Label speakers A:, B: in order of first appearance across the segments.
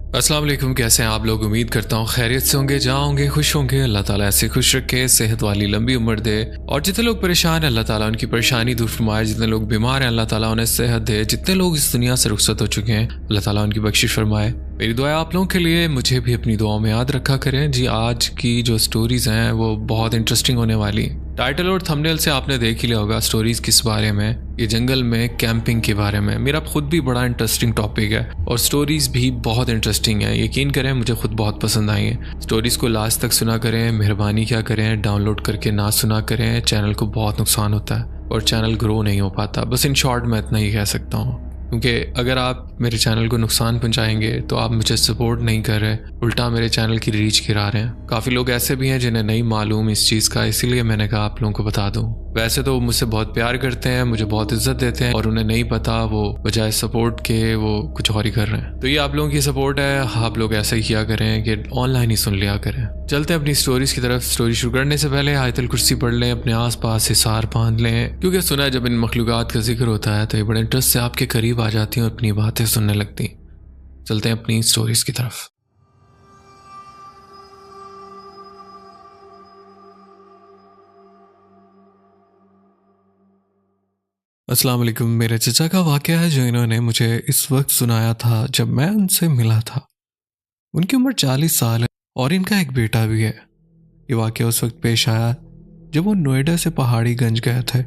A: अस्सलाम वालेकुम। कैसे हैं आप लोग? उम्मीद करता हूँ खैरियत से होंगे, जहाँ होंगे खुश होंगे। अल्लाह ताला ऐसे खुश रखे, सेहत वाली लंबी उम्र दे। और जितने लोग परेशान हैं अल्लाह ताला उनकी परेशानी दूर फरमाए। जितने लोग बीमार हैं अल्लाह ताला उन्हें सेहत दे। जितने लोग इस दुनिया से रुखसत हो चुके हैं अल्लाह ताला उनकी बख्शिश फरमाए। मेरी दुआ आप लोगों के लिए, मुझे भी अपनी दुआओं में याद रखा करें। जी, आज की जो स्टोरीज़ हैं वो बहुत इंटरेस्टिंग होने वाली हैं। टाइटल और थंबनेल से आपने देख ही लिया होगा स्टोरीज़ किस बारे में। ये जंगल में कैंपिंग के बारे में। मेरा खुद भी बड़ा इंटरेस्टिंग टॉपिक है और स्टोरीज़ भी बहुत इंटरेस्टिंग है। यकीन करें मुझे खुद बहुत पसंद आई हैं। स्टोरीज़ को लास्ट तक सुना करें, मेहरबानी क्या करें, डाउनलोड करके ना सुना करें। चैनल को बहुत नुकसान होता है और चैनल ग्रो नहीं हो पाता। बस इन शॉर्ट मैं इतना ही कह सकता हूँ, क्योंकि अगर आप मेरे चैनल को नुकसान पहुंचाएंगे तो आप मुझे सपोर्ट नहीं कर रहे, उल्टा मेरे चैनल की रीच गिरा रहे हैं। काफ़ी लोग ऐसे भी हैं जिन्हें नहीं मालूम इस चीज़ का, इसीलिए मैंने कहा आप लोगों को बता दूं। वैसे तो वो मुझसे बहुत प्यार करते हैं, मुझे बहुत इज्जत देते हैं, और उन्हें नहीं पता वो बजाय सपोर्ट के वो कुछ और ही कर रहे हैं। तो ये आप लोगों की सपोर्ट है, आप लोग ऐसा ही किया करें कि ऑनलाइन ही सुन लिया करें। चलते हैं अपनी स्टोरीज की तरफ। स्टोरी शुरू करने से पहले आयतल कुर्सी पढ़ लें, अपने आसपास हिसार बांध लें, क्योंकि सुना है जब इन मखलूकात का जिक्र होता है तो ये बड़े इंटरेस्ट से आपके करीब आ जाती हैं और अपनी बातें सुनने लगती। चलते हैं अपनी स्टोरीज की तरफ। अस्सलाम वालेकुम। मेरे चचा का वाकया है जो इन्होंने मुझे इस वक्त सुनाया था जब मैं उनसे मिला था। उनकी उम्र 40 साल है और इनका एक बेटा भी है। ये वाकया उस वक्त पेश आया जब वो नोएडा से पहाड़ीगंज गए थे।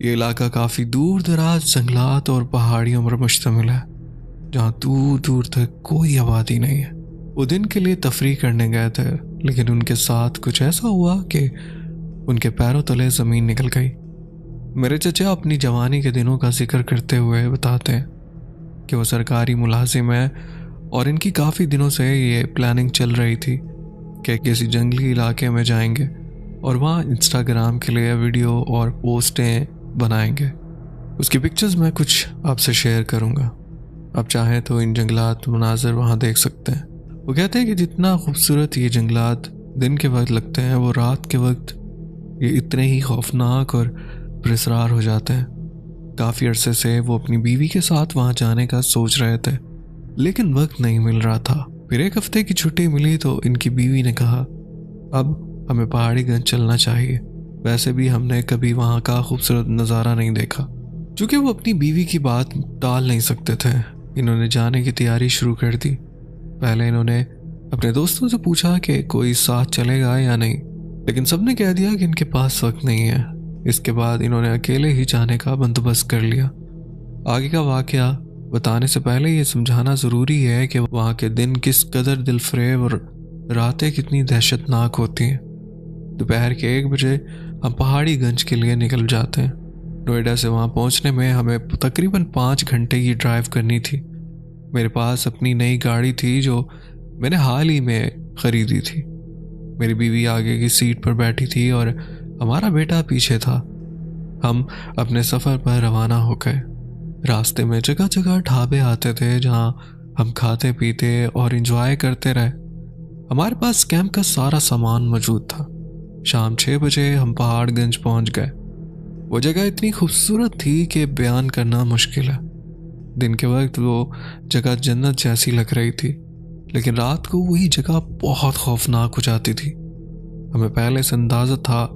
A: ये इलाका काफ़ी दूर दराज जंगलात और पहाड़ियों पर मुश्तमिल है, जहाँ दूर दूर तक कोई आबादी नहीं है। वो दिन के लिए तफरीह करने गए थे, लेकिन उनके साथ कुछ ऐसा हुआ कि उनके पैरों तले ज़मीन निकल गई। मेरे चचा अपनी जवानी के दिनों का जिक्र करते हुए बताते हैं कि वो सरकारी मुलाजिम है और इनकी काफ़ी दिनों से ये प्लानिंग चल रही थी कि किसी जंगली इलाके में जाएंगे और वहाँ इंस्टाग्राम के लिए वीडियो और पोस्टें बनाएंगे। उसकी पिक्चर्स मैं कुछ आपसे शेयर करूँगा, आप चाहें तो इन जंगलात मनाजर वहाँ देख सकते हैं। वो कहते हैं कि जितना खूबसूरत ये जंगलात दिन के वक्त लगते हैं, वो रात के वक्त ये इतने ही खौफनाक और पुरस्रार हो जाते हैं। काफ़ी अरसे से वो अपनी बीवी के साथ वहाँ जाने का सोच रहे थे, लेकिन वक्त नहीं मिल रहा था। फिर एक हफ्ते की छुट्टी मिली तो इनकी बीवी ने कहा अब हमें पहाड़ीगंज चलना चाहिए। वैसे भी हमने कभी वहाँ का खूबसूरत नज़ारा नहीं देखा। चूँकि वो अपनी बीवी की बात टाल नहीं सकते थे, इन्होंने जाने की तैयारी शुरू कर दी। पहले इन्होंने अपने दोस्तों से पूछा कि कोई साथ चलेगा या नहीं, लेकिन सबने कह दिया कि इनके पास वक्त नहीं है। इसके बाद इन्होंने अकेले ही जाने का बंदोबस्त कर लिया। आगे का वाकया बताने से पहले ये समझाना ज़रूरी है कि वहाँ के दिन किस कदर दिलफरेब और रातें कितनी दहशतनाक होती हैं। दोपहर के 1 बजे हम पहाड़ीगंज के लिए निकल जाते हैं। नोएडा से वहाँ पहुँचने में हमें तकरीबन 5 घंटे की ड्राइव करनी थी। मेरे पास अपनी नई गाड़ी थी जो मैंने हाल ही में ख़रीदी थी। मेरी बीवी आगे की सीट पर बैठी थी और हमारा बेटा पीछे था। हम अपने सफ़र पर रवाना हो गए। रास्ते में जगह जगह ढाबे आते थे जहाँ हम खाते पीते और एंजॉय करते रहे। हमारे पास कैंप का सारा सामान मौजूद था। शाम 6 बजे हम पहाड़गंज पहुँच गए। वो जगह इतनी खूबसूरत थी कि बयान करना मुश्किल है। दिन के वक्त वो जगह जन्नत जैसी लग रही थी, लेकिन रात को वही जगह बहुत खौफनाक हो जाती थी। हमें पहले से अंदाज़ा था,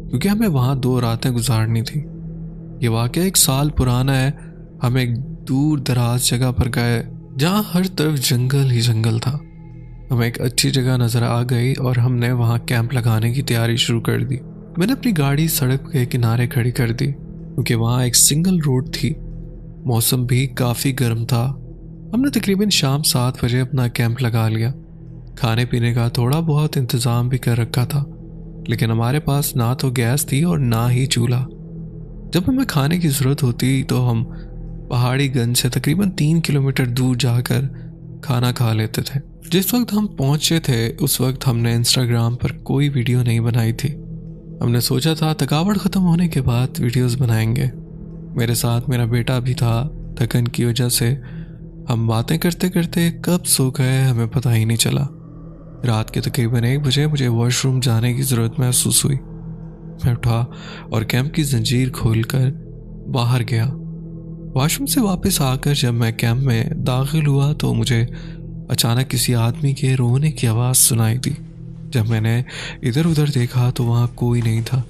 A: क्योंकि हमें वहाँ 2 रातें गुजारनी थी। ये वाकया 1 साल पुराना है। हम एक दूर दराज जगह पर गए जहाँ हर तरफ जंगल ही जंगल था। हमें एक अच्छी जगह नज़र आ गई और हमने वहाँ कैंप लगाने की तैयारी शुरू कर दी। मैंने अपनी गाड़ी सड़क के किनारे खड़ी कर दी, क्योंकि वहाँ एक सिंगल रोड थी। मौसम भी काफ़ी गर्म था। हमने तकरीबन शाम 7 बजे अपना कैंप लगा लिया। खाने पीने का थोड़ा बहुत इंतज़ाम भी कर रखा था, लेकिन हमारे पास ना तो गैस थी और ना ही चूल्हा। जब हमें खाने की ज़रूरत होती तो हम पहाड़ीगंज से तकरीबन 3 किलोमीटर दूर जाकर खाना खा लेते थे। जिस वक्त हम पहुंचे थे उस वक्त हमने इंस्टाग्राम पर कोई वीडियो नहीं बनाई थी। हमने सोचा था थकावट ख़त्म होने के बाद वीडियोस बनाएंगे। मेरे साथ मेरा बेटा भी था। थकन की वजह से हम बातें करते करते कब सो गए हमें पता ही नहीं चला। रात के तकरीबन 1 बजे मुझे वॉशरूम जाने की ज़रूरत महसूस हुई। मैं उठा और कैंप की जंजीर खोलकर बाहर गया। वॉशरूम से वापस आकर जब मैं कैंप में दाखिल हुआ तो मुझे अचानक किसी आदमी के रोने की आवाज़ सुनाई दी। जब मैंने इधर उधर देखा तो वहाँ कोई नहीं था।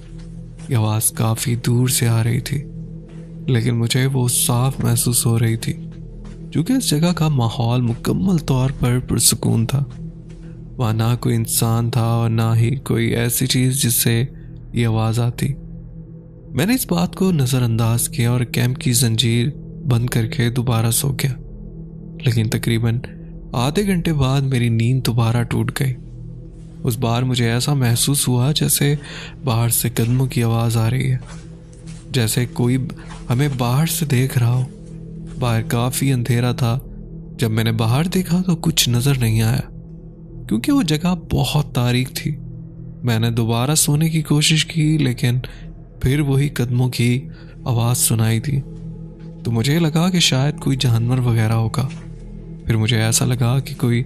A: ये आवाज़ काफ़ी दूर से आ रही थी, लेकिन मुझे वो साफ महसूस हो रही थी क्योंकि इस जगह का माहौल मुकम्मल तौर पर पुरसुकून था। वहाँ ना कोई इंसान था और ना ही कोई ऐसी चीज़ जिससे ये आवाज़ आती। मैंने इस बात को नज़रअंदाज किया और कैंप की जंजीर बंद करके दोबारा सो गया। लेकिन तकरीबन आधे घंटे बाद मेरी नींद दोबारा टूट गई। उस बार मुझे ऐसा महसूस हुआ जैसे बाहर से कदमों की आवाज़ आ रही है, जैसे कोई हमें बाहर से देख रहा हो। बाहर काफ़ी अंधेरा था। जब मैंने बाहर देखा तो कुछ नज़र नहीं आया क्योंकि वो जगह बहुत तारीक थी। मैंने दोबारा सोने की कोशिश की, लेकिन फिर वही कदमों की आवाज़ सुनाई दी। तो मुझे लगा कि शायद कोई जानवर वगैरह होगा। फिर मुझे ऐसा लगा कि कोई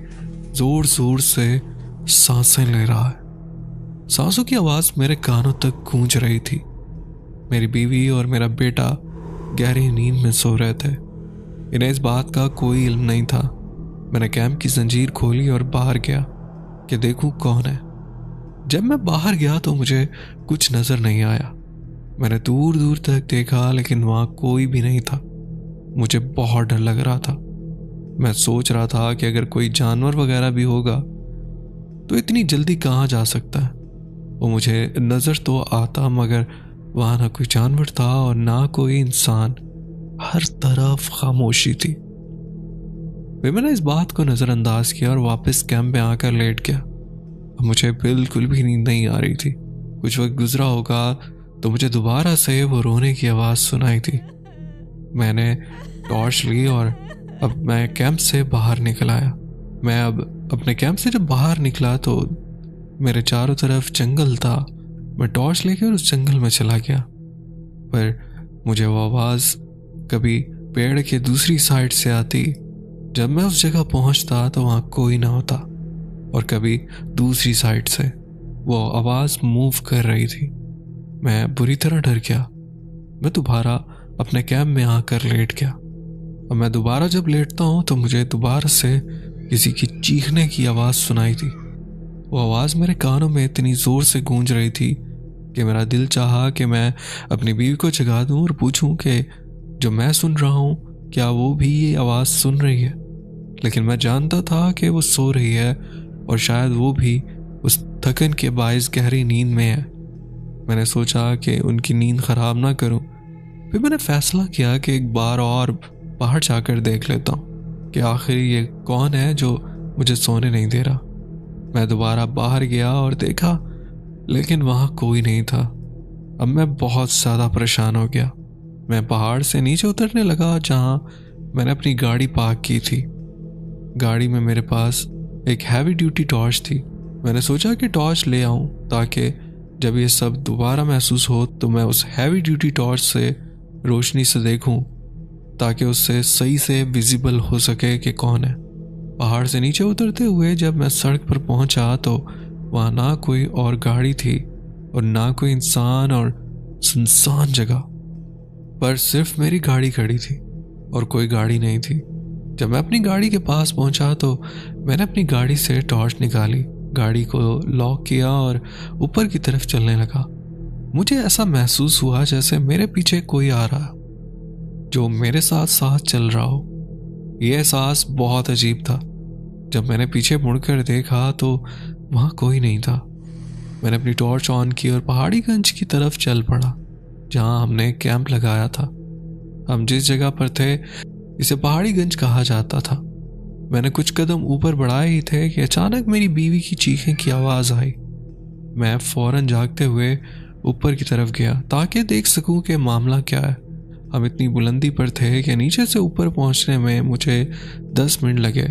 A: ज़ोर ज़ोर से सांसें ले रहा है। सांसों की आवाज़ मेरे कानों तक गूंज रही थी। मेरी बीवी और मेरा बेटा गहरी नींद में सो रहे थे। इन्हें इस बात का कोई इल्म नहीं था। मैंने कैंप की जंजीर खोली और बाहर गया कि देखूं कौन है। जब मैं बाहर गया तो मुझे कुछ नज़र नहीं आया। मैंने दूर दूर तक देखा, लेकिन वहाँ कोई भी नहीं था। मुझे बहुत डर लग रहा था। मैं सोच रहा था कि अगर कोई जानवर वगैरह भी होगा तो इतनी जल्दी कहाँ जा सकता है। वो मुझे नज़र तो आता, मगर वहाँ ना कोई जानवर था और ना कोई इंसान। हर तरफ खामोशी थी। फिर मैंने इस बात को नज़रअंदाज किया और वापस कैंप में आकर लेट गया। अब मुझे बिल्कुल भी नींद नहीं आ रही थी। कुछ वक्त गुजरा होगा तो मुझे दोबारा से वो रोने की आवाज़ सुनाई थी। मैंने टॉर्च ली और अब मैं कैंप से बाहर निकल आया। मैं अब अपने कैंप से जब बाहर निकला तो मेरे चारों तरफ जंगल था। मैं टॉर्च लेकर उस जंगल में चला गया, पर मुझे वो आवाज़ कभी पेड़ के दूसरी साइड से आती। जब मैं उस जगह पहुंचता तो वहाँ कोई ना होता, और कभी दूसरी साइड से वो आवाज़ मूव कर रही थी। मैं बुरी तरह डर गया। मैं दोबारा अपने कैंप में आकर लेट गया। और मैं दोबारा जब लेटता हूँ तो मुझे दोबारा से किसी की चीखने की आवाज़ सुनाई थी। वो आवाज़ मेरे कानों में इतनी ज़ोर से गूंज रही थी कि मेरा दिल चाहा कि मैं अपनी बीवी को जगा दूं और पूछूं कि जो मैं सुन रहा हूँ क्या वो भी ये आवाज़ सुन रही है। लेकिन मैं जानता था कि वो सो रही है और शायद वो भी उस थकन के बायस गहरी नींद में है। मैंने सोचा कि उनकी नींद ख़राब ना करूं। फिर मैंने फ़ैसला किया कि एक बार और बाहर जाकर देख लेता हूँ कि आखिर ये कौन है जो मुझे सोने नहीं दे रहा। मैं दोबारा बाहर गया और देखा, लेकिन वहाँ कोई नहीं था। अब मैं बहुत ज़्यादा परेशान हो गया। मैं पहाड़ से नीचे उतरने लगा जहाँ मैंने अपनी गाड़ी पार्क की थी। गाड़ी में मेरे पास एक हैवी ड्यूटी टॉर्च थी। मैंने सोचा कि टॉर्च ले आऊं ताकि जब ये सब दोबारा महसूस हो तो मैं उस हैवी ड्यूटी टॉर्च से रोशनी से देखूं, ताकि उससे सही से विजिबल हो सके कि कौन है। पहाड़ से नीचे उतरते हुए जब मैं सड़क पर पहुंचा तो वहाँ ना कोई और गाड़ी थी और ना कोई इंसान, और सुनसान जगह पर सिर्फ मेरी गाड़ी खड़ी थी और कोई गाड़ी नहीं थी। जब मैं अपनी गाड़ी के पास पहुंचा तो मैंने अपनी गाड़ी से टॉर्च निकाली, गाड़ी को लॉक किया और ऊपर की तरफ चलने लगा। मुझे ऐसा महसूस हुआ जैसे मेरे पीछे कोई आ रहा जो मेरे साथ साथ चल रहा हो। यह एहसास बहुत अजीब था। जब मैंने पीछे मुड़कर देखा तो वहाँ कोई नहीं था। मैंने अपनी टॉर्च ऑन की और पहाड़ीगंज की तरफ चल पड़ा जहाँ हमने कैंप लगाया था। हम जिस जगह पर थे इसे पहाड़ीगंज कहा जाता था। मैंने कुछ कदम ऊपर बढ़ाए ही थे कि अचानक मेरी बीवी की चीखें की आवाज़ आई। मैं फौरन जागते हुए ऊपर की तरफ गया ताकि देख सकूं कि मामला क्या है। हम इतनी बुलंदी पर थे कि नीचे से ऊपर पहुंचने में मुझे 10 मिनट लगे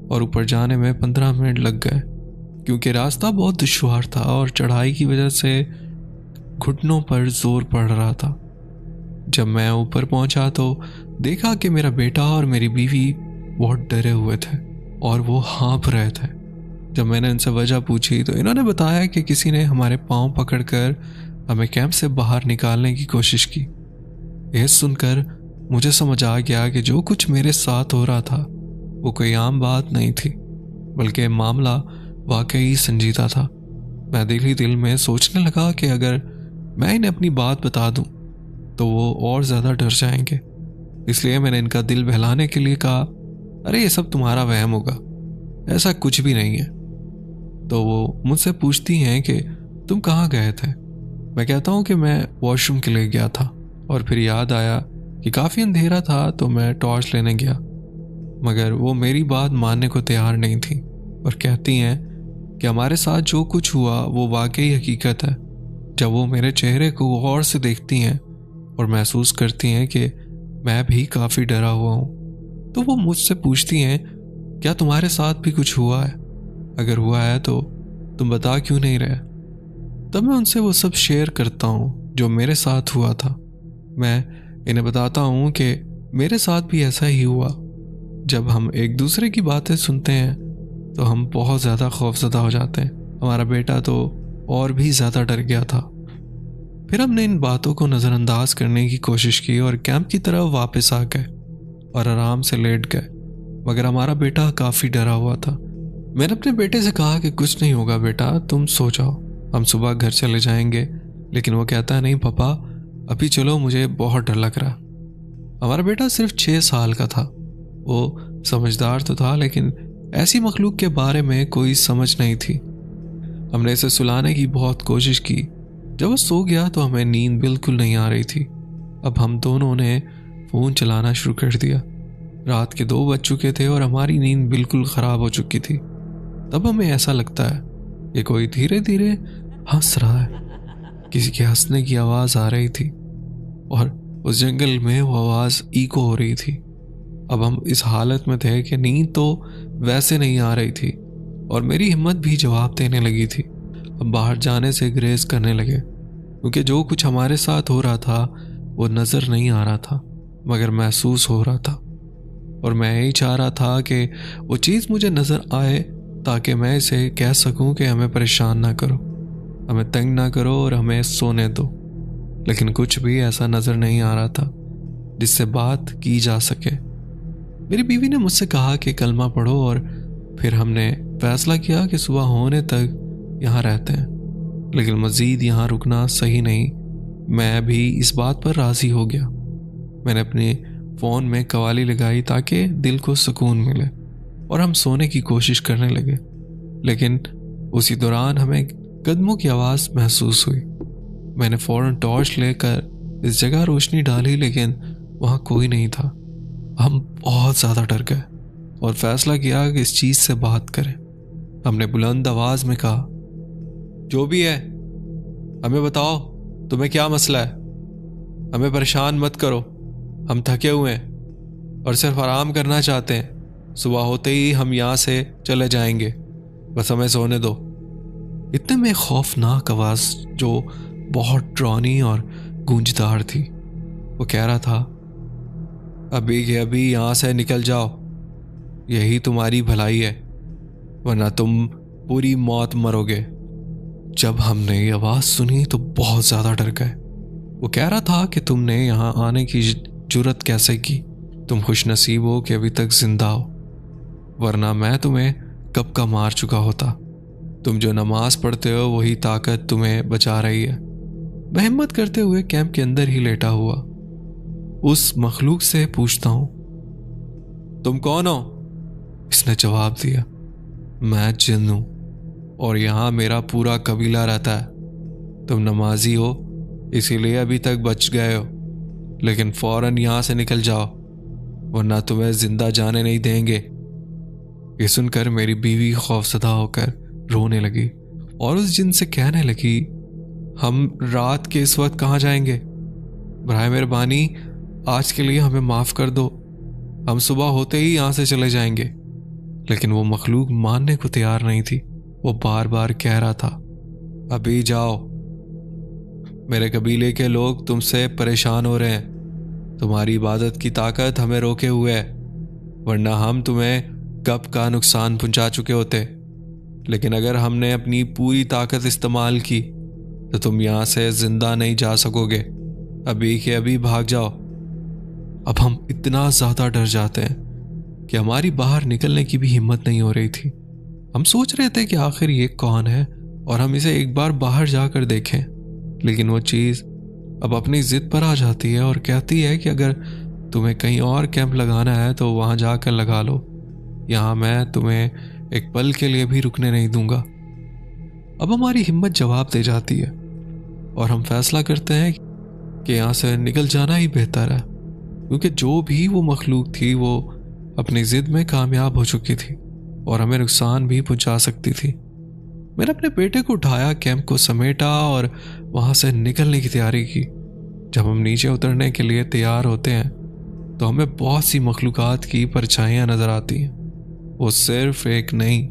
A: और ऊपर जाने में 15 मिनट लग गए, क्योंकि रास्ता बहुत दुश्वार था और चढ़ाई की वजह से घुटनों पर जोर पड़ रहा था। जब मैं ऊपर पहुंचा तो देखा कि मेरा बेटा और मेरी बीवी बहुत डरे हुए थे और वो हाँफ रहे थे। जब मैंने इनसे वजह पूछी तो इन्होंने बताया कि किसी ने हमारे पाँव पकड़कर हमें कैंप से बाहर निकालने की कोशिश की। यह सुनकर मुझे समझ आ गया कि जो कुछ मेरे साथ हो रहा था वो कोई आम बात नहीं थी। बल्कि मामला वाकई संजीदा था। मैं दिल ही दिल में सोचने लगा कि अगर मैं इन्हें अपनी बात बता दूं तो वो और ज़्यादा डर जाएंगे। इसलिए मैंने इनका दिल बहलाने के लिए कहा, अरे ये सब तुम्हारा वहम होगा, ऐसा कुछ भी नहीं है। तो वो मुझसे पूछती हैं कि तुम कहाँ गए थे। मैं कहता हूँ कि मैं वॉशरूम के लिए गया था और फिर याद आया कि काफ़ी अंधेरा था तो मैं टॉर्च लेने गया। मगर वो मेरी बात मानने को तैयार नहीं थी और कहती हैं कि हमारे साथ जो कुछ हुआ वो वाकई हकीकत है। जब वो मेरे चेहरे को गौर से देखती हैं और महसूस करती हैं कि मैं भी काफ़ी डरा हुआ हूँ, तो वो मुझसे पूछती हैं, क्या तुम्हारे साथ भी कुछ हुआ है? अगर हुआ है तो तुम बता क्यों नहीं रहे? तब मैं उनसे वो सब शेयर करता हूँ जो मेरे साथ हुआ था। मैं इन्हें बताता हूँ कि मेरे साथ भी ऐसा ही हुआ। जब हम एक दूसरे की बातें सुनते हैं तो हम बहुत ज़्यादा खौफज़दा हो जाते हैं। हमारा बेटा तो और भी ज़्यादा डर गया था। फिर हमने इन बातों को नज़रअंदाज करने की कोशिश की और कैंप की तरफ वापस आ गए और आराम से लेट गए। मगर हमारा बेटा काफ़ी डरा हुआ था। मैंने अपने बेटे से कहा कि कुछ नहीं होगा बेटा, तुम सो जाओ, हम सुबह घर चले जाएंगे। लेकिन वो कहता, नहीं पापा अभी चलो, मुझे बहुत डर लग रहा। हमारा बेटा सिर्फ 6 साल का था। वो समझदार तो था लेकिन ऐसी मखलूक के बारे में कोई समझ नहीं थी। हमने इसे सुलाने की बहुत कोशिश की। जब वो सो गया तो हमें नींद बिल्कुल नहीं आ रही थी। अब हम दोनों ने फ़ोन चलाना शुरू कर दिया। रात के 2 बज चुके थे और हमारी नींद बिल्कुल ख़राब हो चुकी थी। तब हमें ऐसा लगता है कि कोई धीरे धीरे हंस रहा है। किसी के हंसने की आवाज़ आ रही थी और उस जंगल में वो आवाज़ इको हो रही थी। अब हम इस हालत में थे कि नींद तो वैसे नहीं आ रही थी और मेरी हिम्मत भी जवाब देने लगी थी। अब बाहर जाने से ग्रेज करने लगे क्योंकि जो कुछ हमारे साथ हो रहा था वो नज़र नहीं आ रहा था मगर महसूस हो रहा था। और मैं यही चाह रहा था कि वो चीज़ मुझे नज़र आए ताकि मैं इसे कह सकूं कि हमें परेशान ना करो, हमें तंग ना करो और हमें सोने दो। लेकिन कुछ भी ऐसा नज़र नहीं आ रहा था जिससे बात की जा सके। मेरी बीवी ने मुझसे कहा कि कलमा पढ़ो और फिर हमने फैसला किया कि सुबह होने तक यहाँ रहते हैं। लेकिन मज़ीद यहाँ रुकना सही नहीं। मैं भी इस बात पर राज़ी हो गया। मैंने अपने फ़ोन में कवाली लगाई ताकि दिल को सुकून मिले और हम सोने की कोशिश करने लगे। लेकिन उसी दौरान हमें कदमों की आवाज़ महसूस हुई। मैंने फ़ौरन टॉर्च लेकर इस जगह रोशनी डाली लेकिन वहाँ कोई नहीं था। हम बहुत ज़्यादा डर गए और फैसला किया कि इस चीज़ से बात करें। हमने बुलंद आवाज़ में कहा, जो भी है हमें बताओ, तुम्हें क्या मसला है? हमें परेशान मत करो, हम थके हुए हैं और सिर्फ आराम करना चाहते हैं। सुबह होते ही हम यहाँ से चले जाएंगे, बस हमें सोने दो। इतने में खौफनाक आवाज़ जो बहुत डरावनी और गूंजदार थी, वो कह रहा था, अभी के अभी यहाँ से निकल जाओ, यही तुम्हारी भलाई है, वरना तुम पूरी मौत मरोगे। जब हमने ये आवाज़ सुनी तो बहुत ज़्यादा डर गए। वो कह रहा था कि तुमने यहाँ आने की जुर्रत कैसे की? तुम खुशनसीब हो कि अभी तक जिंदा हो, वरना मैं तुम्हें कब का मार चुका होता। तुम जो नमाज पढ़ते हो वही ताकत तुम्हें बचा रही है। मैं हिम्मत करते हुए कैंप के अंदर ही लेटा हुआ उस मखलूक से पूछता हूँ, तुम कौन हो? इसने जवाब दिया, मैं जिन हूँ और यहाँ मेरा पूरा कबीला रहता है। तुम नमाजी हो इसीलिए अभी तक बच गए हो, लेकिन फौरन यहाँ से निकल जाओ वरना तुम्हें जिंदा जाने नहीं देंगे। ये सुनकर मेरी बीवी खौफजदा होकर रोने लगी और उस जिन से कहने लगी, हम रात के इस वक्त कहाँ जाएंगे? बराए मेहरबानी आज के लिए हमें माफ़ कर दो, हम सुबह होते ही यहाँ से चले जाएंगे। लेकिन वो मखलूक मानने को तैयार नहीं थी। वो बार बार कह रहा था, अभी जाओ, मेरे कबीले के लोग तुमसे परेशान हो रहे हैं। तुम्हारी इबादत की ताकत हमें रोके हुए है, वरना हम तुम्हें कब का नुकसान पहुंचा चुके होते। लेकिन अगर हमने अपनी पूरी ताकत इस्तेमाल की तो तुम यहाँ से जिंदा नहीं जा सकोगे। अभी के अभी भाग जाओ। अब हम इतना ज़्यादा डर जाते हैं कि हमारी बाहर निकलने की भी हिम्मत नहीं हो रही थी। हम सोच रहे थे कि आखिर ये कौन है और हम इसे एक बार बाहर जाकर देखें, लेकिन वो चीज़ अब अपनी ज़िद पर आ जाती है और कहती है कि अगर तुम्हें कहीं और कैंप लगाना है तो वहाँ जाकर लगा लो, यहाँ मैं तुम्हें एक पल के लिए भी रुकने नहीं दूंगा। अब हमारी हिम्मत जवाब दे जाती है और हम फैसला करते हैं कि यहाँ से निकल जाना ही बेहतर है, क्योंकि जो भी वो मखलूक थी वो अपनी ज़िद में कामयाब हो चुकी थी और हमें नुकसान भी पहुंचा सकती थी। मैंने अपने बेटे को उठाया, कैंप को समेटा और वहाँ से निकलने की तैयारी की। जब हम नीचे उतरने के लिए तैयार होते हैं तो हमें बहुत सी मखलूकात की परछाइयाँ नज़र आती हैं। वो सिर्फ एक नहीं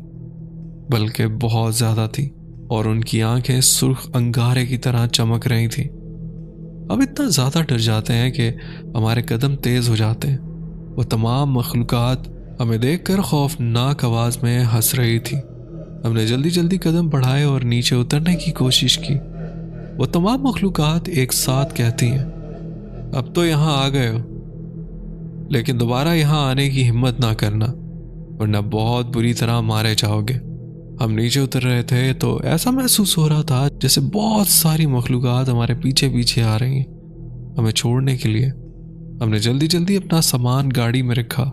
A: बल्कि बहुत ज़्यादा थी और उनकी आंखें सुर्ख अंगारे की तरह चमक रही थी। अब इतना ज़्यादा डर जाते हैं कि हमारे कदम तेज़ हो जाते हैं। वो तमाम मखलूकात हमें देखकर खौफनाक आवाज़ में हंस रही थी। हमने जल्दी जल्दी कदम बढ़ाए और नीचे उतरने की कोशिश की। वो तमाम मखलूकात एक साथ कहती हैं, अब तो यहाँ आ गए हो, लेकिन दोबारा यहाँ आने की हिम्मत ना करना, वरना बहुत बुरी तरह मारे जाओगे। हम नीचे उतर रहे थे तो ऐसा महसूस हो रहा था जैसे बहुत सारी मखलूकात हमारे पीछे पीछे आ रही हैं हमें छोड़ने के लिए। हमने जल्दी जल्दी अपना सामान गाड़ी में रखा,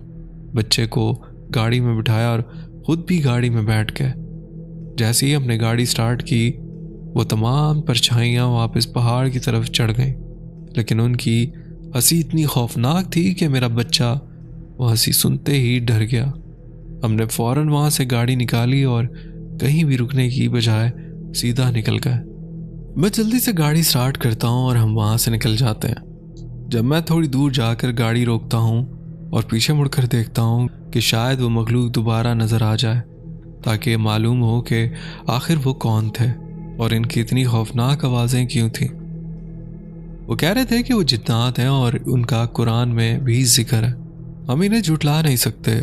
A: बच्चे को गाड़ी में बिठाया और खुद भी गाड़ी में बैठ गए। जैसे ही हमने गाड़ी स्टार्ट की वो तमाम परछाइयाँ वापस पहाड़ की तरफ चढ़ गईं, लेकिन उनकी हंसी इतनी खौफनाक थी कि मेरा बच्चा वो हंसी सुनते ही डर गया। हमने फ़ौरन वहाँ से गाड़ी निकाली और कहीं भी रुकने की बजाय सीधा निकल गए। मैं जल्दी से गाड़ी स्टार्ट करता हूँ और हम वहाँ से निकल जाते हैं। जब मैं थोड़ी दूर जाकर गाड़ी रोकता हूँ और पीछे मुड़कर देखता हूँ कि शायद वो मखलूक दोबारा नज़र आ जाए, ताकि मालूम हो कि आखिर वो कौन थे और इनकी इतनी खौफनाक आवाज़ें क्यों थीं। वो कह रहे थे कि वो जिन्नात हैं और उनका कुरान में भी जिक्र है। हम इन्हें झुटला नहीं सकते।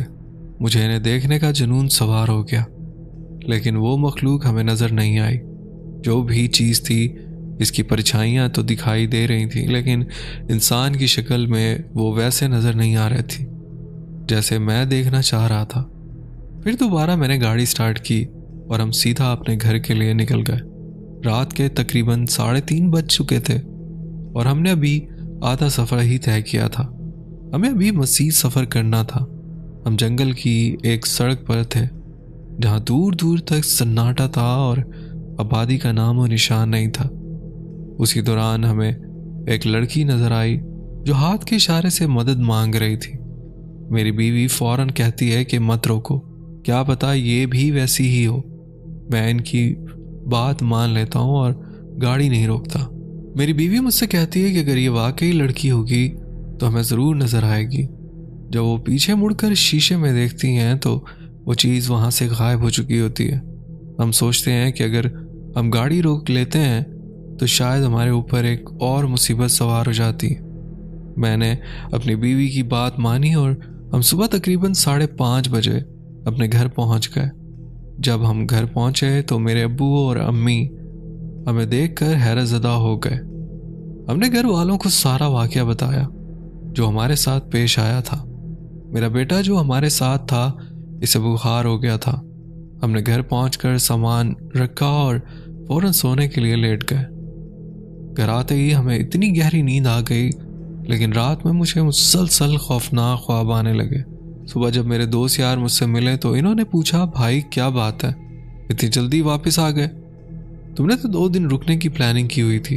A: मुझे इन्हें देखने का जुनून सवार हो गया, लेकिन वो मखलूक हमें नज़र नहीं आई। जो भी चीज़ थी इसकी परछाइयाँ तो दिखाई दे रही थी, लेकिन इंसान की शक्ल में वो वैसे नज़र नहीं आ रही थी जैसे मैं देखना चाह रहा था। फिर दोबारा मैंने गाड़ी स्टार्ट की और हम सीधा अपने घर के लिए निकल गए। रात के तकरीबन 3:30 बज चुके थे और हमने अभी आधा सफ़र ही तय किया था। हमें अभी मज़ीद सफ़र करना था। हम जंगल की एक सड़क पर थे जहाँ दूर दूर तक सन्नाटा था और आबादी का नाम और निशान नहीं था। उसी दौरान हमें एक लड़की नज़र आई जो हाथ के इशारे से मदद मांग रही थी। मेरी बीवी फ़ौरन कहती है कि मत रोको, क्या पता ये भी वैसी ही हो। मैं इनकी बात मान लेता हूँ और गाड़ी नहीं रोकता। मेरी बीवी मुझसे कहती है कि अगर ये वाकई लड़की होगी तो हमें ज़रूर नज़र आएगी। जब वो पीछे मुड़कर शीशे में देखती हैं तो वो चीज़ वहाँ से गायब हो चुकी होती है। हम सोचते हैं कि अगर हम गाड़ी रोक लेते हैं तो शायद हमारे ऊपर एक और मुसीबत सवार हो जाती है। मैंने अपनी बीवी की बात मानी और हम सुबह तकरीबन 5:30 बजे अपने घर पहुँच गए। जब हम घर पहुँचे तो मेरे अब्बू और अम्मी हमें देखकर हैरतज़दा हो गए। हमने घर वालों को सारा वाक़या बताया जो हमारे साथ पेश आया था। मेरा बेटा जो हमारे साथ था इसे बुखार हो गया था। हमने घर पहुंचकर सामान रखा और फ़ौरन सोने के लिए लेट गए। घर आते ही हमें इतनी गहरी नींद आ गई, लेकिन रात में मुझे मुसलसल खौफनाक ख्वाब आने लगे। सुबह जब मेरे दोस्त यार मुझसे मिले तो इन्होंने पूछा, भाई क्या बात है, इतनी जल्दी वापस आ गए? तुमने तो 2 दिन रुकने की प्लानिंग की हुई थी।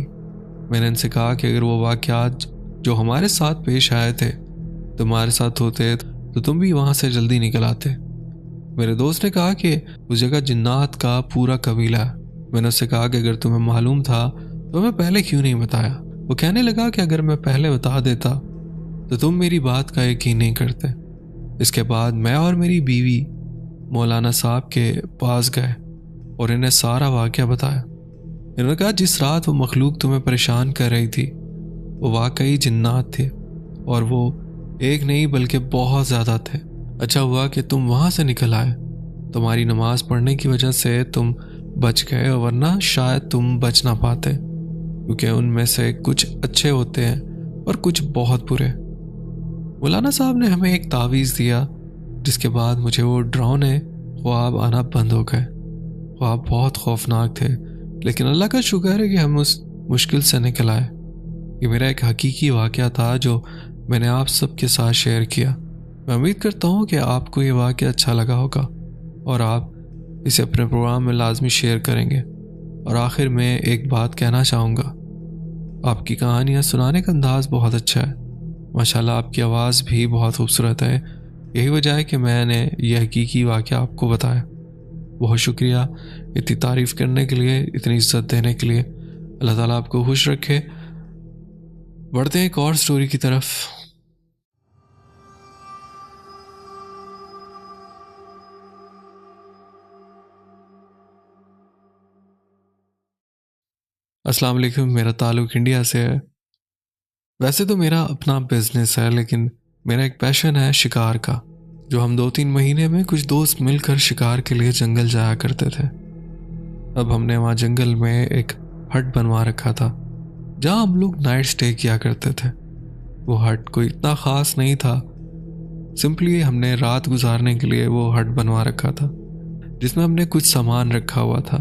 A: मैंने इनसे कहा कि अगर वो वाक़यात जो हमारे साथ पेश आए थे तुम्हारे साथ होते तो तुम भी वहाँ से जल्दी निकल आते। मेरे दोस्त ने कहा कि उस जगह जिन्नात का पूरा कबीला है। मैंने उससे कहा कि अगर तुम्हें मालूम था तो हमें पहले क्यों नहीं बताया। वो कहने लगा कि अगर मैं पहले बता देता तो तुम मेरी बात का यकीन नहीं करते। इसके बाद मैं और मेरी बीवी मौलाना साहब के पास गए और इन्हें सारा वाक़या बताया। इन्होंने कहा जिस रात वो मखलूक तुम्हें परेशान कर रही थी वो वाकई जिन्नात थे और वो एक नहीं बल्कि बहुत ज़्यादा थे। अच्छा हुआ कि तुम वहाँ से निकल आए। तुम्हारी नमाज पढ़ने की वजह से तुम बच गए, वरना शायद तुम बच ना पाते, क्योंकि उनमें से कुछ अच्छे होते हैं और कुछ बहुत बुरे। मौलाना साहब ने हमें एक तावीज़ दिया जिसके बाद मुझे वो डरावने ख्वाब आना बंद हो गए। ख्वाब बहुत खौफनाक थे, लेकिन अल्लाह का शुक्र है कि हम उस मुश्किल से निकल आए। ये मेरा एक हकीकी वाक़या था जो मैंने आप सबके साथ शेयर किया। मैं उम्मीद करता हूँ कि आपको ये वाक़या अच्छा लगा होगा और आप इसे अपने प्रोग्राम में लाजमी शेयर करेंगे। और आखिर में एक बात कहना चाहूँगा, आपकी कहानियाँ सुनाने का अंदाज़ बहुत अच्छा है। माशाल्लाह आपकी आवाज़ भी बहुत खूबसूरत है। यही वजह है कि मैंने यह हकीकी वाक़या आपको बताया। बहुत शुक्रिया इतनी तारीफ़ करने के लिए, इतनी इज्जत देने के लिए। अल्लाह ताला आपको खुश रखे। बढ़ते हैं एक और स्टोरी की तरफ। अस्सलाम वालेकुम। मेरा ताल्लुक़ इंडिया से है। वैसे तो मेरा अपना बिजनेस है, लेकिन मेरा एक पैशन है शिकार का, जो हम 2-3 महीने में कुछ दोस्त मिलकर शिकार के लिए जंगल जाया करते थे। अब हमने वहाँ जंगल में एक हट बनवा रखा था जहाँ हम लोग नाइट स्टे किया करते थे। वो हट कोई इतना ख़ास नहीं था, सिंपली हमने रात गुजारने के लिए वो हट बनवा रखा था जिसमें हमने कुछ सामान रखा हुआ था।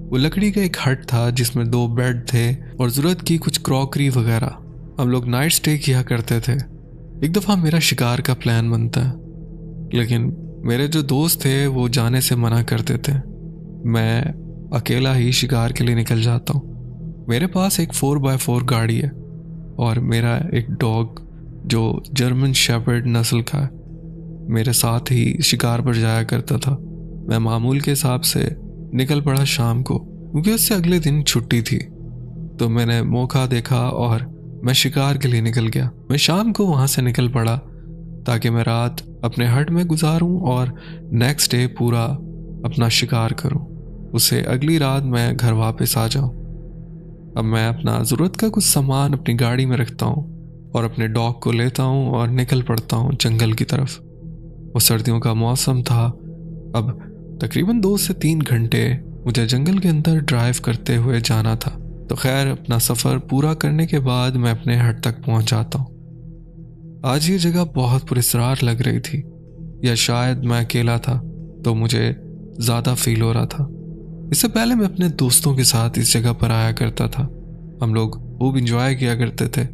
A: वो लकड़ी का एक हट था जिसमें 2 बेड थे और ज़रूरत की कुछ क्रॉकरी वगैरह। हम लोग नाइट स्टे किया करते थे। एक दफ़ा मेरा शिकार का प्लान बनता है, लेकिन मेरे जो दोस्त थे वो जाने से मना करते थे। मैं अकेला ही शिकार के लिए निकल जाता हूँ। मेरे पास एक 4x4 गाड़ी है और मेरा एक डॉग जो जर्मन शेपर्ड नस्ल का है मेरे साथ ही शिकार पर जाया करता था। मैं मामूल के हिसाब से निकल पड़ा शाम को, क्योंकि उससे अगले दिन छुट्टी थी। तो मैंने मौका देखा और मैं शिकार के लिए निकल गया। मैं शाम को वहाँ से निकल पड़ा ताकि मैं रात अपने हट में गुजारूं और नेक्स्ट डे पूरा अपना शिकार करूं, उससे अगली रात मैं घर वापस आ जाऊं। अब मैं अपना ज़रूरत का कुछ सामान अपनी गाड़ी में रखता हूं और अपने डॉग को लेता हूं और निकल पड़ता हूं जंगल की तरफ। वो सर्दियों का मौसम था। अब तकरीबन 2 से 3 घंटे मुझे जंगल के अंदर ड्राइव करते हुए जाना था। तो खैर, अपना सफ़र पूरा करने के बाद मैं अपने हट तक पहुंच जाता हूं। आज ये जगह बहुत पुरस्कार लग रही थी, या शायद मैं अकेला था तो मुझे ज़्यादा फील हो रहा था। इससे पहले मैं अपने दोस्तों के साथ इस जगह पर आया करता था। हम लोग खूब इंजॉय किया करते थे,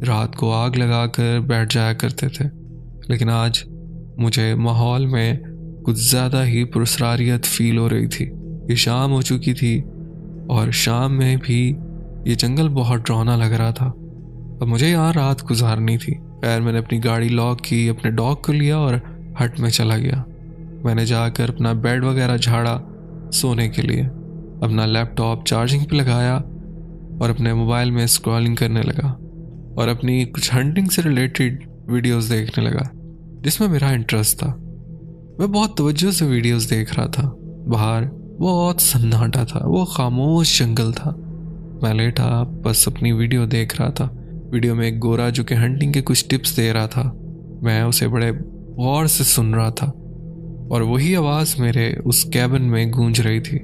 A: रात को आग लगा कर बैठ जाया करते थे। लेकिन आज मुझे माहौल में कुछ ज़्यादा ही पुरस्कारियत फील हो रही थी। ये शाम हो चुकी थी और शाम में भी ये जंगल बहुत डरावना लग रहा था। अब मुझे यहाँ रात गुजारनी थी। खैर, मैंने अपनी गाड़ी लॉक की, अपने डॉग को लिया और हट में चला गया। मैंने जाकर अपना बेड वगैरह झाड़ा सोने के लिए, अपना लैपटॉप चार्जिंग पे लगाया और अपने मोबाइल में स्क्रॉलिंग करने लगा और अपनी कुछ हंटिंग से रिलेटेड वीडियोस देखने लगा जिसमें मेरा इंटरेस्ट था। मैं बहुत तवज्जो से वीडियोस देख रहा था। बाहर बहुत सन्नाटा था, वो खामोश जंगल था। मैं लेटा बस अपनी वीडियो देख रहा था। वीडियो में एक गोरा जो कि हंटिंग के कुछ टिप्स दे रहा था, मैं उसे बड़े गौर से सुन रहा था और वही आवाज़ मेरे उस कैबिन में गूंज रही थी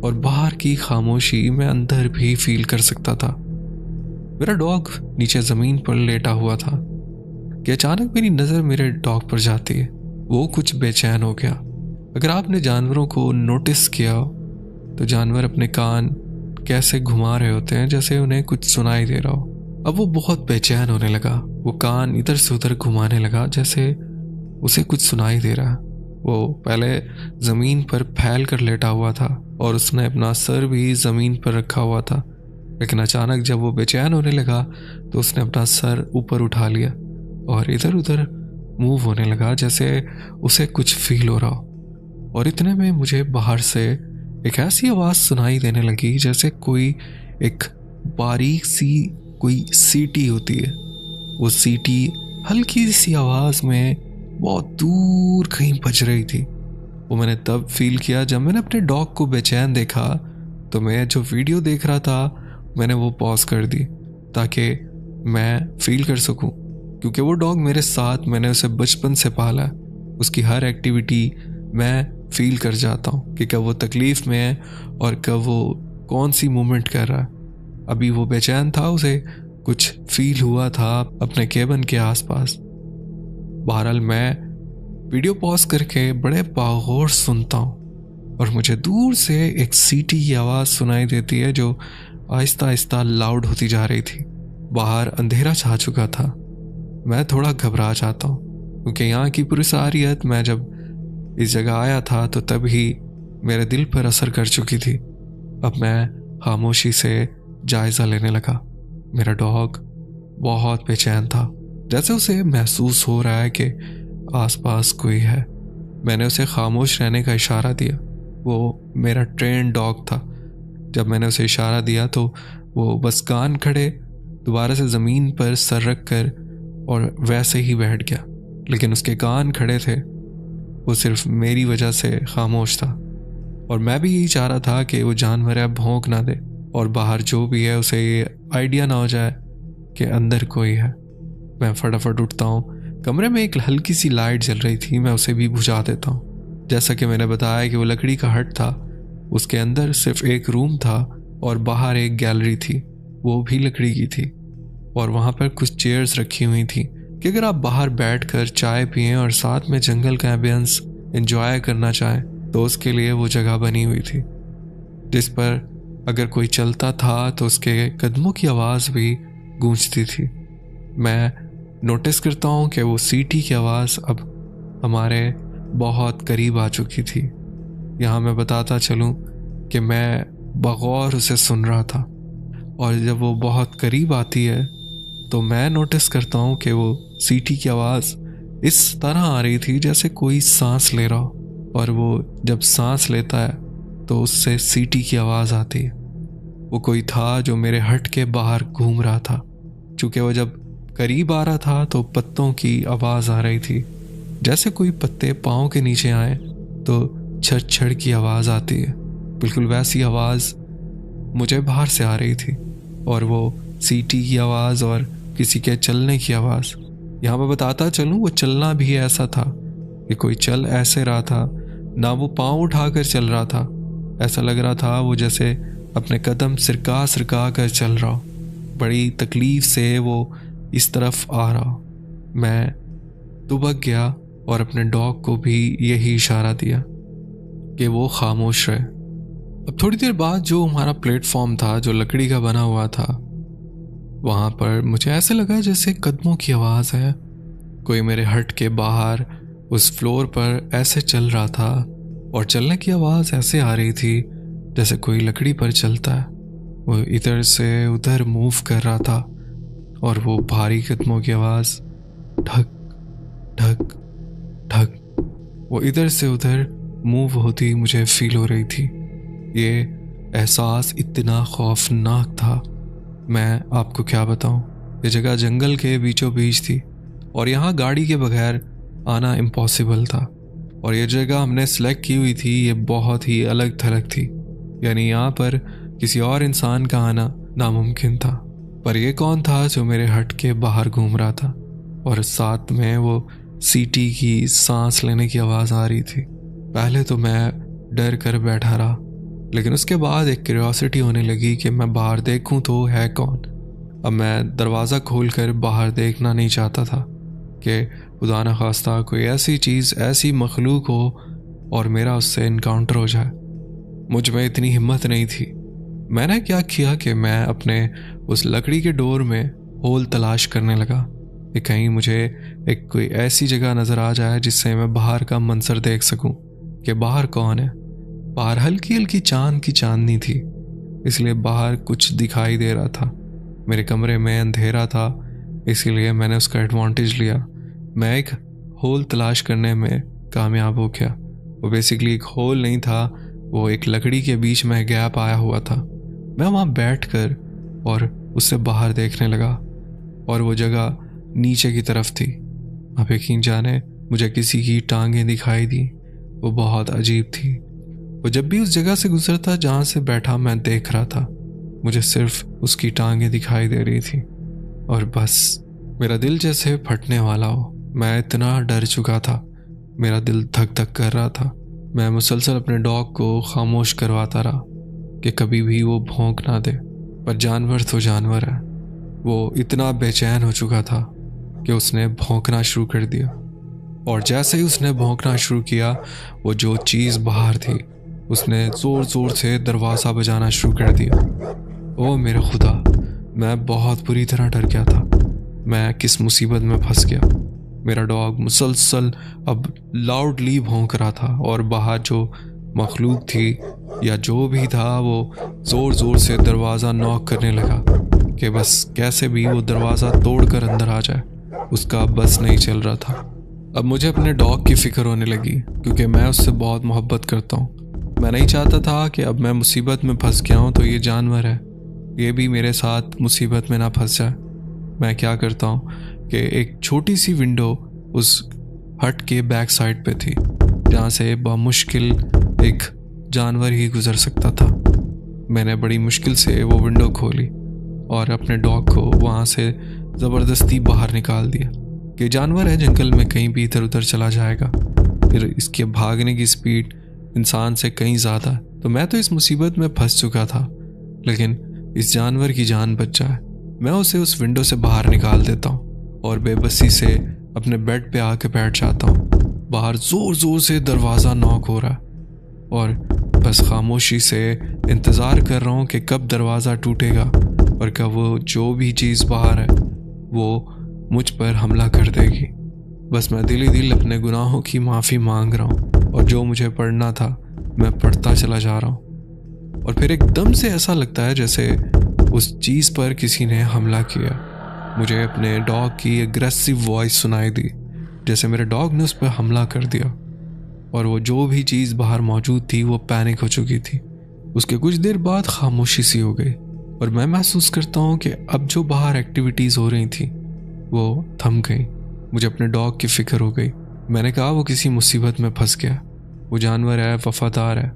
A: और बाहर की खामोशी मैं अंदर भी फील कर सकता था। मेरा डॉग नीचे ज़मीन पर लेटा हुआ था कि अचानक मेरी नज़र मेरे डॉग पर जाती है। वो कुछ बेचैन हो गया। अगर आपने जानवरों को नोटिस किया तो जानवर अपने कान कैसे घुमा रहे होते हैं जैसे उन्हें कुछ सुनाई दे रहा हो। अब वो बहुत बेचैन होने लगा। वो कान इधर से उधर घुमाने लगा जैसे उसे कुछ सुनाई दे रहा। वो पहले ज़मीन पर फैल कर लेटा हुआ था और उसने अपना सर भी ज़मीन पर रखा हुआ था, लेकिन अचानक जब वो बेचैन होने लगा तो उसने अपना सर ऊपर उठा लिया और इधर उधर मूव होने लगा जैसे उसे कुछ फील हो रहा हो। और इतने में मुझे बाहर से एक ऐसी आवाज़ सुनाई देने लगी जैसे कोई एक बारीक सी कोई सीटी होती है। वो सीटी हल्की सी आवाज़ में बहुत दूर कहीं बज रही थी। वो मैंने तब फील किया जब मैंने अपने डॉग को बेचैन देखा। तो मैं जो वीडियो देख रहा था मैंने वो पॉज कर दी ताकि मैं फील कर सकूं, क्योंकि वो डॉग मेरे साथ, मैंने उसे बचपन से पाला है। उसकी हर एक्टिविटी मैं फील कर जाता हूँ कि कब वो तकलीफ़ में है और कब वो कौन सी मूवमेंट कर रहा है। अभी वो बेचैन था, उसे कुछ फील हुआ था अपने केबिन के आसपास। बहरहाल मैं वीडियो पॉज करके बड़े बागौर सुनता हूँ और मुझे दूर से एक सीटी की आवाज़ सुनाई देती है जो आहिस्ता आहिस्ता लाउड होती जा रही थी। बाहर अंधेरा छा चुका था। मैं थोड़ा घबरा जाता हूँ क्योंकि यहाँ की पुरसारियत मैं जब इस जगह आया था तो तब ही मेरे दिल पर असर कर चुकी थी। अब मैं खामोशी से जायज़ा लेने लगा। मेरा डॉग बहुत बेचैन था, जैसे उसे महसूस हो रहा है कि आसपास कोई है। मैंने उसे खामोश रहने का इशारा दिया। वो मेरा ट्रेन डॉग था। जब मैंने उसे इशारा दिया तो वो बस कान खड़े दोबारा से ज़मीन पर सर रख कर और वैसे ही बैठ गया। लेकिन उसके कान खड़े थे, वो सिर्फ मेरी वजह से खामोश था। और मैं भी यही चाह रहा था कि वो जानवर है भौंक ना दे और बाहर जो भी है उसे ये आइडिया ना हो जाए कि अंदर कोई है। मैं फटाफट उठता हूँ। कमरे में एक हल्की सी लाइट जल रही थी, मैं उसे भी बुझा देता हूँ। जैसा कि मैंने बताया कि वो लकड़ी का हट था, उसके अंदर सिर्फ एक रूम था और बाहर एक गैलरी थी, वो भी लकड़ी की थी। और वहाँ पर कुछ चेयर्स रखी हुई थी कि अगर आप बाहर बैठकर चाय पिएं और साथ में जंगल का एम्बियंस एंजॉय करना चाहें तो उसके लिए वो जगह बनी हुई थी, जिस पर अगर कोई चलता था तो उसके कदमों की आवाज़ भी गूंजती थी। मैं नोटिस करता हूँ कि वो सीटी की आवाज़ अब हमारे बहुत करीब आ चुकी थी। यहाँ मैं बताता चलूँ कि मैं बगौर उसे सुन रहा था और जब वो बहुत करीब आती है तो मैं नोटिस करता हूँ कि वो सीटी की आवाज़ इस तरह आ रही थी जैसे कोई सांस ले रहा हो, और वो जब सांस लेता है तो उससे सीटी की आवाज़ आती है। वो कोई था जो मेरे हट के बाहर घूम रहा था। चूँकि वो जब करीब आ रहा था तो पत्तों की आवाज़ आ रही थी, जैसे कोई पत्ते पाँव के नीचे आए तो छड़ छड़ की आवाज़ आती है। बिल्कुल वैसी आवाज़ मुझे बाहर से आ रही थी, और वो सीटी की आवाज़ और किसी के चलने की आवाज़। यहाँ मैं बताता चलूँ, वो चलना भी ऐसा था कि कोई चल ऐसे रहा था, ना वो पाँव उठाकर चल रहा था। ऐसा लग रहा था वो जैसे अपने कदम सिरका सिरका कर चल रहा हो। बड़ी तकलीफ से वो इस तरफ आ रहा हो। मैं दुबक गया और अपने डॉग को भी यही इशारा दिया कि वो खामोश रहे। अब थोड़ी देर बाद जो हमारा प्लेटफॉर्म था जो लकड़ी का बना हुआ था, वहाँ पर मुझे ऐसे लगा जैसे कदमों की आवाज़ है। कोई मेरे हट के बाहर उस फ्लोर पर ऐसे चल रहा था और चलने की आवाज़ ऐसे आ रही थी जैसे कोई लकड़ी पर चलता है। वो इधर से उधर मूव कर रहा था और वो भारी कदमों की आवाज़ ठक ठक ठक वो इधर से उधर मूव होती मुझे फील हो रही थी। ये एहसास इतना खौफनाक था, मैं आपको क्या बताऊं। ये जगह जंगल के बीचों बीच थी और यहाँ गाड़ी के बगैर आना इम्पॉसिबल था। और ये जगह हमने सेलेक्ट की हुई थी, ये बहुत ही अलग थलग थी, यानी यहाँ पर किसी और इंसान का आना नामुमकिन था। पर ये कौन था जो मेरे हट के बाहर घूम रहा था और साथ में वो सीटी की सांस लेने की आवाज़ आ रही थी। पहले तो मैं डर कर बैठा रहा, लेकिन उसके बाद एक क्यूरियोसिटी होने लगी कि मैं बाहर देखूं तो है कौन। अब मैं दरवाज़ा खोलकर बाहर देखना नहीं चाहता था कि खुदा न खास्ता कोई ऐसी चीज़, ऐसी मखलूक हो और मेरा उससे इनकाउंटर हो जाए। मुझ में इतनी हिम्मत नहीं थी। मैंने क्या किया कि मैं अपने उस लकड़ी के डोर में होल तलाश करने लगा कि कहीं मुझे एक कोई ऐसी जगह नज़र आ जाए जिससे मैं बाहर का मंजर देख सकूं कि बाहर कौन है। बाहर हल्की हल्की चांद की चांदनी थी, इसलिए बाहर कुछ दिखाई दे रहा था। मेरे कमरे में अंधेरा था, इसीलिए मैंने उसका एडवांटेज लिया। मैं एक होल तलाश करने में कामयाब हो गया। वो बेसिकली एक होल नहीं था, वो एक लकड़ी के बीच में गैप आया हुआ था। मैं वहाँ बैठकर और उससे बाहर देखने लगा और वो जगह नीचे की तरफ थी। आप यकीन जाने मुझे किसी की टांगें दिखाई दी, वो बहुत अजीब थी। वो जब भी उस जगह से गुजरता जहाँ से बैठा मैं देख रहा था, मुझे सिर्फ उसकी टांगें दिखाई दे रही थी और बस मेरा दिल जैसे फटने वाला हो। मैं इतना डर चुका था, मेरा दिल धक धक कर रहा था। मैं मुसलसल अपने डॉग को खामोश करवाता रहा कि कभी भी वो भौंक ना दे, पर जानवर तो जानवर है। वो इतना बेचैन हो चुका था कि उसने भौंकना शुरू कर दिया। और जैसे ही उसने भौंकना शुरू किया, वो जो चीज़ बाहर थी उसने ज़ोर ज़ोर से दरवाज़ा बजाना शुरू कर दिया। ओ मेरे खुदा, मैं बहुत बुरी तरह डर गया था। मैं किस मुसीबत में फंस गया। मेरा डॉग मुसलसल अब लाउडली भौंक रहा था और बाहर जो मखलूक थी या जो भी था वो ज़ोर ज़ोर से दरवाज़ा नॉक करने लगा कि बस कैसे भी वो दरवाज़ा तोड़कर अंदर आ जाए। उसका बस नहीं चल रहा था। अब मुझे अपने डॉग की फ़िक्र होने लगी क्योंकि मैं उससे बहुत मोहब्बत करता हूँ। मैं नहीं चाहता था कि अब मैं मुसीबत में फंस गया हूँ तो ये जानवर है, ये भी मेरे साथ मुसीबत में ना फंस जाए। मैं क्या करता हूँ कि एक छोटी सी विंडो उस हट के बैक साइड पे थी जहाँ से बामुश्किल एक जानवर ही गुजर सकता था। मैंने बड़ी मुश्किल से वो विंडो खोली और अपने डॉग को वहाँ से ज़बरदस्ती बाहर निकाल दिया कि जानवर है, जंगल में कहीं भी इधर उधर चला जाएगा, फिर इसके भागने की स्पीड इंसान से कहीं ज़्यादा। तो मैं तो इस मुसीबत में फंस चुका था, लेकिन इस जानवर की जान बच जाए मैं उसे उस विंडो से बाहर निकाल देता हूँ और बेबसी से अपने बेड पे आके बैठ जाता हूँ। बाहर ज़ोर ज़ोर से दरवाज़ा नॉक हो रहा है और बस खामोशी से इंतज़ार कर रहा हूँ कि कब दरवाज़ा टूटेगा और कब वो जो भी चीज़ बाहर है वो मुझ पर हमला कर देगी। बस मैं दिल ही दिल अपने गुनाहों की माफ़ी मांग रहा हूँ और जो मुझे पढ़ना था मैं पढ़ता चला जा रहा हूँ। और फिर एकदम से ऐसा लगता है जैसे उस चीज़ पर किसी ने हमला किया। मुझे अपने डॉग की एग्रेसिव वॉइस सुनाई दी, जैसे मेरे डॉग ने उस पर हमला कर दिया और वो जो भी चीज़ बाहर मौजूद थी वो पैनिक हो चुकी थी। उसके कुछ देर बाद खामोशी सी हो गई और मैं महसूस करता हूँ कि अब जो बाहर एक्टिविटीज़ हो रही थी वो थम गई। मुझे अपने डॉग की फ़िक्र हो गई। मैंने कहा वो किसी मुसीबत में फंस गया, वो जानवर है, वफ़ादार है।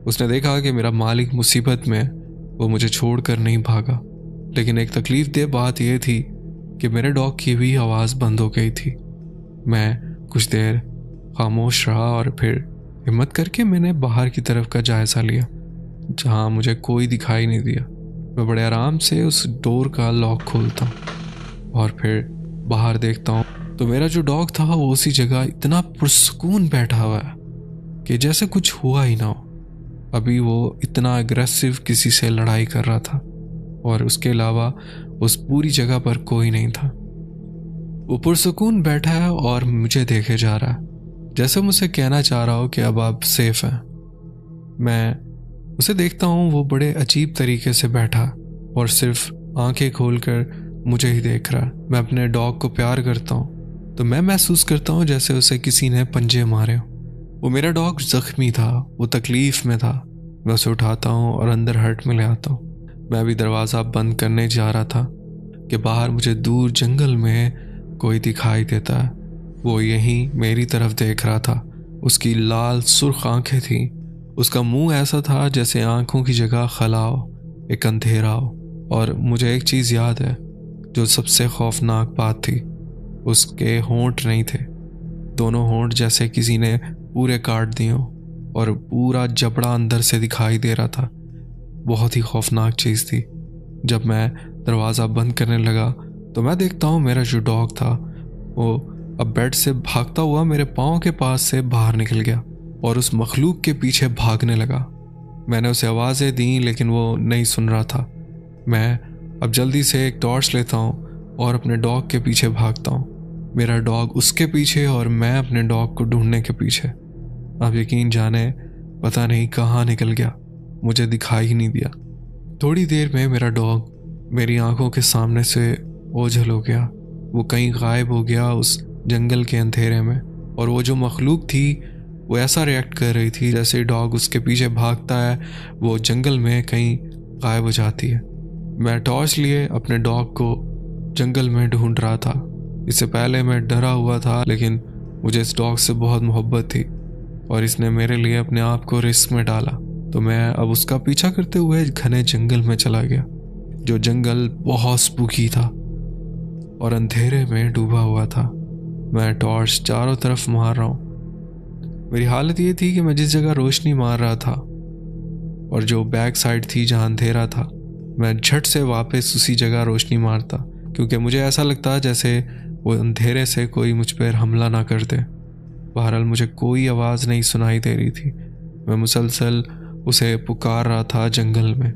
A: उसने देखा कि मेरा मालिक मुसीबत में, वो मुझे छोड़कर नहीं भागा। लेकिन एक तकलीफ दे बात यह थी कि मेरे डॉग की भी आवाज़ बंद हो गई थी। मैं कुछ देर खामोश रहा और फिर हिम्मत करके मैंने बाहर की तरफ का जायज़ा लिया जहाँ मुझे कोई दिखाई नहीं दिया। मैं बड़े आराम से उस डोर का लॉक खोलता हूँ और फिर बाहर देखता हूँ तो मेरा जो डॉग था वो उसी जगह इतना पुरसुकून बैठा हुआ है कि जैसे कुछ हुआ ही ना हो। अभी वो इतना अग्रेसिव किसी से लड़ाई कर रहा था और उसके अलावा उस पूरी जगह पर कोई नहीं था। वो पुरसुकून बैठा है और मुझे देखे जा रहा है, जैसे मुझसे कहना चाह रहा हो कि अब आप सेफ हैं। मैं उसे देखता हूँ, वो बड़े अजीब तरीके से बैठा और सिर्फ आंखें खोलकर मुझे ही देख रहा है। मैं अपने डॉग को प्यार करता हूँ तो मैं महसूस करता हूँ जैसे उसे किसी ने पंजे मारे हो। वो मेरा डॉग जख्मी था, वो तकलीफ में था। मैं उसे उठाता हूँ और अंदर हट में ले आता हूँ। मैं अभी दरवाज़ा बंद करने जा रहा था कि बाहर मुझे दूर जंगल में कोई दिखाई देता है। वो यहीं मेरी तरफ देख रहा था। उसकी लाल सुर्ख आंखें थीं। उसका मुंह ऐसा था जैसे आंखों की जगह खला हो, एक अंधेरा हो। और मुझे एक चीज़ याद है जो सबसे खौफनाक बात थी, उसके होंठ नहीं थे। दोनों होंठ जैसे किसी ने पूरे काट दिए हों और पूरा जबड़ा अंदर से दिखाई दे रहा था। बहुत ही खौफनाक चीज़ थी। जब मैं दरवाज़ा बंद करने लगा तो मैं देखता हूँ मेरा जो डॉग था वो अब बेड से भागता हुआ मेरे पाँव के पास से बाहर निकल गया और उस मखलूक के पीछे भागने लगा। मैंने उसे आवाज़ें दी लेकिन वो नहीं सुन रहा था। मैं अब जल्दी से एक टॉर्च लेता हूँ और अपने डॉग के पीछे भागता हूँ। मेरा डॉग उसके पीछे और मैं अपने डॉग को ढूंढने के पीछे। अब यकीन जाने पता नहीं कहाँ निकल गया, मुझे दिखाई ही नहीं दिया। थोड़ी देर में मेरा डॉग मेरी आंखों के सामने से ओझल हो गया। वो कहीं गायब हो गया उस जंगल के अंधेरे में। और वो जो मखलूक थी वो ऐसा रिएक्ट कर रही थी जैसे डॉग उसके पीछे भागता है वो जंगल में कहीं गायब हो जाती है। मैं टॉर्च लिए अपने डॉग को जंगल में ढूंढ रहा था। इससे पहले मैं डरा हुआ था, लेकिन मुझे इस डॉग से बहुत मोहब्बत थी और इसने मेरे लिए अपने आप को रिस्क में डाला। तो मैं अब उसका पीछा करते हुए घने जंगल में चला गया। जो जंगल बहुत स्पूकी था और अंधेरे में डूबा हुआ था। मैं टॉर्च चारों तरफ मार रहा हूँ। मेरी हालत ये थी कि मैं जिस जगह रोशनी मार रहा था और जो बैक साइड थी जहाँ अंधेरा था, मैं झट से वापस उसी जगह रोशनी मारता, क्योंकि मुझे ऐसा लगता जैसे वो अंधेरे से कोई मुझ पर हमला ना कर दे। बहरहाल मुझे कोई आवाज़ नहीं सुनाई दे रही थी। मैं मुसलसल उसे पुकार रहा था जंगल में,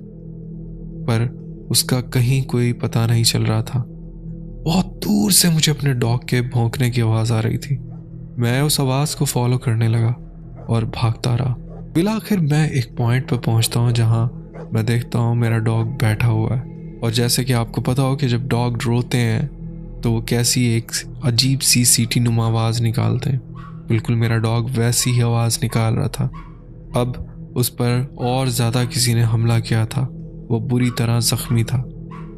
A: पर उसका कहीं कोई पता नहीं चल रहा था। बहुत दूर से मुझे अपने डॉग के भौंकने की आवाज़ आ रही थी। मैं उस आवाज़ को फॉलो करने लगा और भागता रहा। बिलाखिर मैं एक पॉइंट पर पहुंचता हूं जहां मैं देखता हूं मेरा डॉग बैठा हुआ है। और जैसे कि आपको पता हो कि जब डॉग रोते हैं तो वो कैसी एक अजीब सी सीटी नुमा आवाज़ निकालते हैं, बिल्कुल मेरा डॉग वैसी ही आवाज़ निकाल रहा था। अब उस पर और ज़्यादा किसी ने हमला किया था। वो बुरी तरह ज़ख्मी था।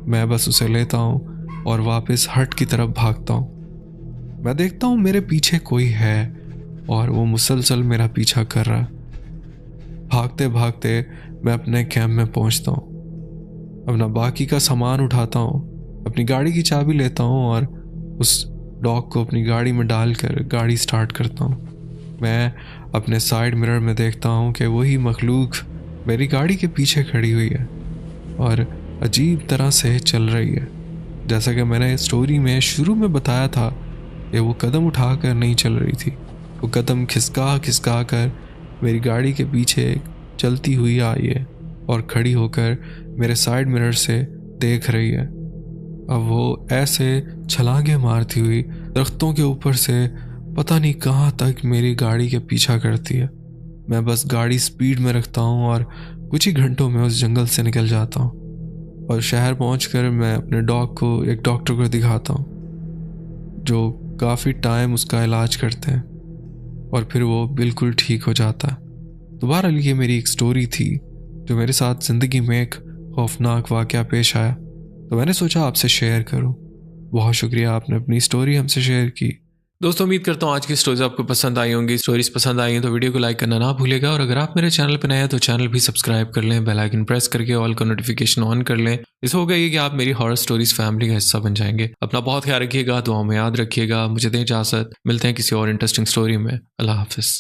A: मैं बस उसे लेता हूँ और वापस हट की तरफ भागता हूँ। मैं देखता हूँ मेरे पीछे कोई है और वो मुसलसल मेरा पीछा कर रहा है। भागते भागते मैं अपने कैंप में पहुँचता हूँ। अपना बाकी का सामान उठाता हूँ, अपनी गाड़ी की चाबी लेता हूँ और उस डॉग को अपनी गाड़ी में डालकर गाड़ी स्टार्ट करता हूँ। मैं अपने साइड मिरर में देखता हूँ कि वही मखलूक मेरी गाड़ी के पीछे खड़ी हुई है और अजीब तरह से चल रही है। जैसा कि मैंने स्टोरी में शुरू में बताया था कि वो कदम उठाकर नहीं चल रही थी, वो कदम खिसका खिसका कर मेरी गाड़ी के पीछे चलती हुई आई है और खड़ी होकर मेरे साइड मिरर से देख रही है। अब वो ऐसे छलांगे मारती हुई दरख्तों के ऊपर से पता नहीं कहाँ तक मेरी गाड़ी के पीछा करती है। मैं बस गाड़ी स्पीड में रखता हूँ और कुछ ही घंटों में उस जंगल से निकल जाता हूँ और शहर पहुँचकर मैं अपने डॉग को एक डॉक्टर को दिखाता हूँ जो काफ़ी टाइम उसका इलाज करते हैं और फिर वो बिल्कुल ठीक हो जाता है। दोबारा ये मेरी एक स्टोरी थी जो मेरे साथ ज़िंदगी में एक खौफनाक वाक़या पेश आया, तो मैंने सोचा आपसे शेयर करूं। बहुत शुक्रिया आपने अपनी स्टोरी हमसे शेयर की। दोस्तों उम्मीद करता हूँ आज की स्टोरीज आपको पसंद आई होंगी। स्टोरीज पसंद आई हैं तो वीडियो को लाइक करना ना भूलेगा और अगर आप मेरे चैनल पर नए हैं तो चैनल भी सब्सक्राइब कर लें, बेल आइकन प्रेस करके ऑल का नोटिफिकेशन ऑन कर लें। इस होगा ये कि आप मेरी हॉरर स्टोरीज फैमिली का हिस्सा बन जाएंगे। अपना बहुत ख्याल रखिएगा, दुआओं में याद रखिएगा। मुझे दें इजाज़त, मिलते हैं किसी और इंटरेस्टिंग स्टोरी में। अल्लाह हाफिज़।